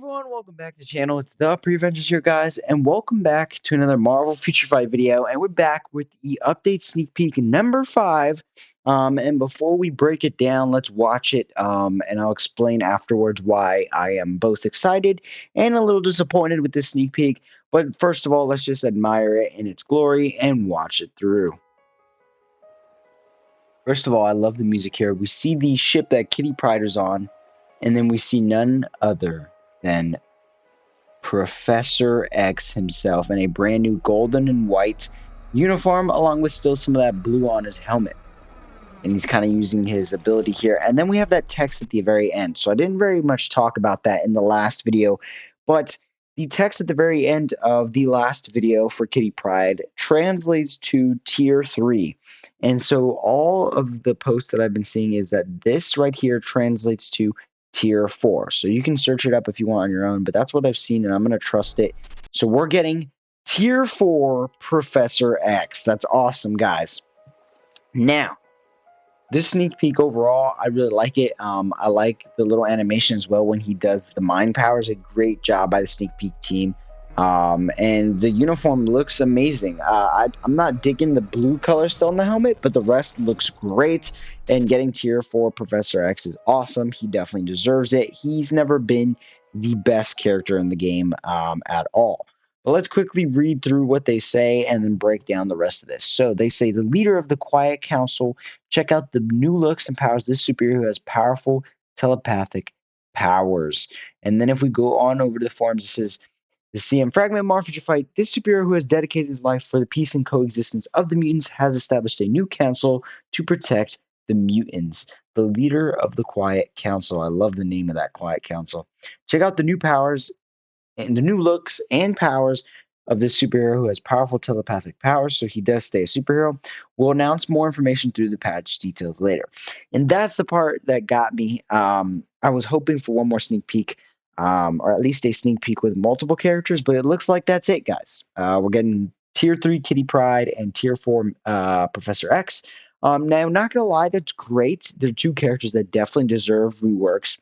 everyone, welcome back to the channel. It's the Prevengers here, guys, and welcome back to another Marvel Future Fight video. And we're back with the update sneak peek number 5. And before we break it down, let's watch it. And I'll explain afterwards why I am both excited and a little disappointed with this sneak peek. But first of all, let's just admire it in its glory and watch it through. First of all, I love the music here. We see the ship that Kitty Pryde is on, and then we see none other than Professor X himself in a brand new golden and white uniform, along with still some of that blue on his helmet. And he's kind of using his ability here. And then we have that text at the very end. So I didn't very much talk about that in the last video, but the text at the very end of the last video for Kitty Pryde translates to tier 3. And so all of the posts that I've been seeing is that this right here translates to tier 4. So you can search it up if you want on your own, but that's what I've seen and I'm going to trust it. So we're getting tier 4 Professor X. That's awesome, guys. Now, this sneak peek overall, I really like it. I like the little animation as well when he does the mind powers. A great job by the sneak peek team. And the uniform looks amazing. I'm not digging the blue color still in the helmet, but the rest looks great. And getting tier 4 Professor X is awesome. He definitely deserves it. He's never been the best character in the game at all. But let's quickly read through what they say and then break down the rest of this. So they say the leader of the Quiet Council. Check out the new looks and powers. This superhero has powerful telepathic powers. And then if we go on over to the forums, it says the CM Fragment Marvel Future Fight. This superhero who has dedicated his life for the peace and coexistence of the mutants has established a new council to protect the mutants. The leader of the Quiet Council. I love the name of that Quiet Council. Check out the new powers and the new looks and powers of this superhero who has powerful telepathic powers, so he does stay a superhero. We'll announce more information through the patch details later. And that's the part that got me. I was hoping for one more sneak peek, or at least a sneak peek with multiple characters, but it looks like that's it, guys. We're getting tier 3 Kitty Pryde and tier 4 Professor X. Now, not gonna lie, that's great. They're two characters that definitely deserve reworks.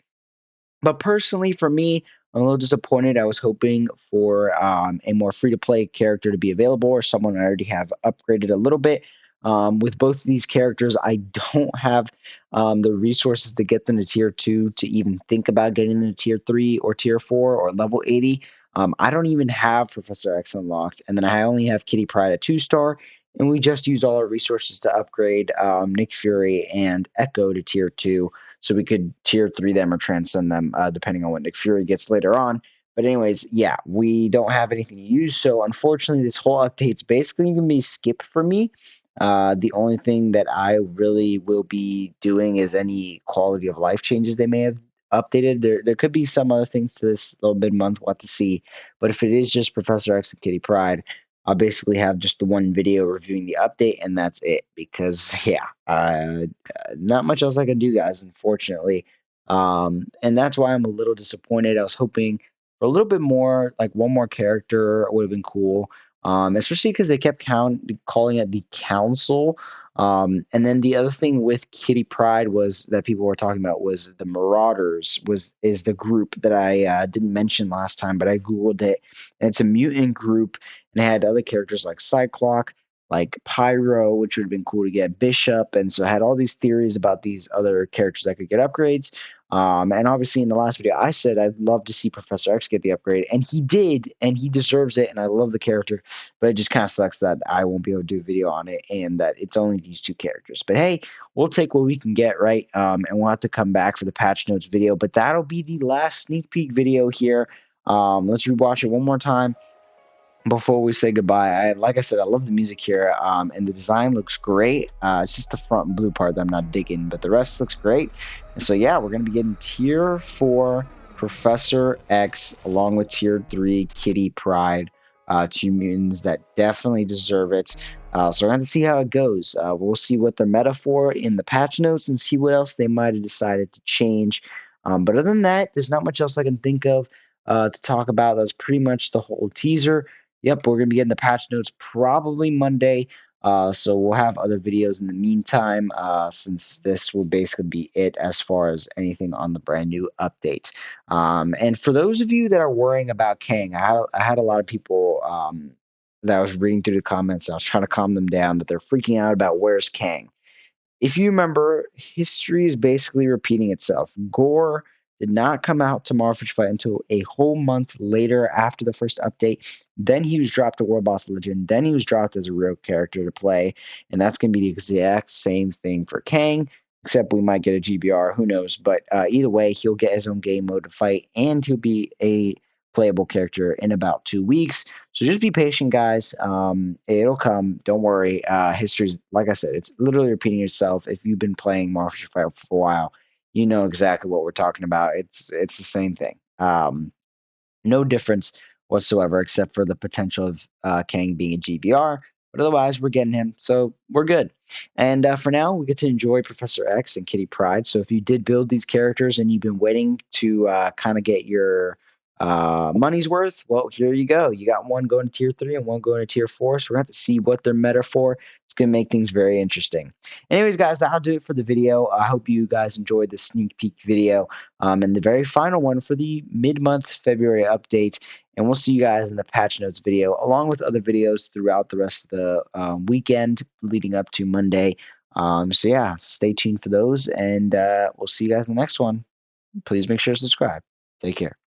But personally, for me, I'm a little disappointed. I was hoping for a more free-to-play character to be available or someone I already have upgraded a little bit. With both of these characters, I don't have the resources to get them to tier 2 to even think about getting them to tier 3 or tier 4 or level 80. I don't even have Professor X unlocked, and then I only have Kitty Pryde at 2-star, and we just used all our resources to upgrade Nick Fury and Echo to tier 2 so we could tier 3 them or transcend them depending on what Nick Fury gets later on. But anyways, yeah, we don't have anything to use, so unfortunately this whole update's basically going to be skip for me. The only thing that I really will be doing is any quality of life changes they may have updated. There could be some other things to this little mid-month, we'll have to see. But if it is just Professor X and Kitty Pryde, I'll basically have just the one video reviewing the update, and that's it. Because yeah, not much else I can do, guys, unfortunately. And that's why I'm a little disappointed. I was hoping for a little bit more, like one more character would have been cool. Especially because they kept calling it the council. And then the other thing with Kitty Pryde was that people were talking about was the Marauders is the group that I didn't mention last time, but I googled it, and it's a mutant group, and it had other characters like Cyclops, like Pyro, which would have been cool to get Bishop, and so I had all these theories about these other characters that could get upgrades. And obviously, in the last video, I said I'd love to see Professor X get the upgrade, and he did, and he deserves it, and I love the character. But it just kind of sucks that I won't be able to do a video on it, and that it's only these two characters. But hey, we'll take what we can get, right? And we'll have to come back for the patch notes video. But that'll be the last sneak peek video here. Let's rewatch it one more time before we say goodbye. Like I said, I love the music here, and the design looks great. It's just the front blue part that I'm not digging, but the rest looks great. And so yeah, we're gonna be getting tier 4 Professor X along with tier 3 Kitty Pryde, two mutants that definitely deserve it. So we're going to see how it goes. We'll see what they're metaphor in the patch notes and see what else they might have decided to change. But other than that, there's not much else I can think of to talk about. That's pretty much the whole teaser. Yep, we're going to be getting the patch notes probably Monday. So we'll have other videos in the meantime, since this will basically be it as far as anything on the brand new update. And for those of you that are worrying about Kang, I had a lot of people that I was reading through the comments. I was trying to calm them down that they're freaking out about where's Kang. If you remember, history is basically repeating itself. Gore did not come out to Marvel Future Fight until a whole month later after the first update. Then he was dropped to World Boss Legend. Then he was dropped as a real character to play. And that's going to be the exact same thing for Kang, except we might get a GBR. Who knows? But either way, he'll get his own game mode to fight, and he'll be a playable character in about 2 weeks. So just be patient, guys. It'll come. Don't worry. History's, like I said, it's literally repeating itself. If you've been playing Marvel Future Fight for a while, you know exactly what we're talking about. It's the same thing. No difference whatsoever, except for the potential of Kang being a GBR. But otherwise, we're getting him, so we're good. And for now, we get to enjoy Professor X and Kitty Pryde. So if you did build these characters and you've been waiting to kind of get your money's worth, well, here you go. You got one going to tier 3 and one going to tier 4. So we're going to have to see what they're meta for. It's going to make things very interesting. Anyways, guys, that'll do it for the video. I hope you guys enjoyed this sneak peek video, and the very final one for the mid-month February update. And we'll see you guys in the patch notes video, along with other videos throughout the rest of the weekend leading up to Monday. So yeah, stay tuned for those, and we'll see you guys in the next one. Please make sure to subscribe. Take care.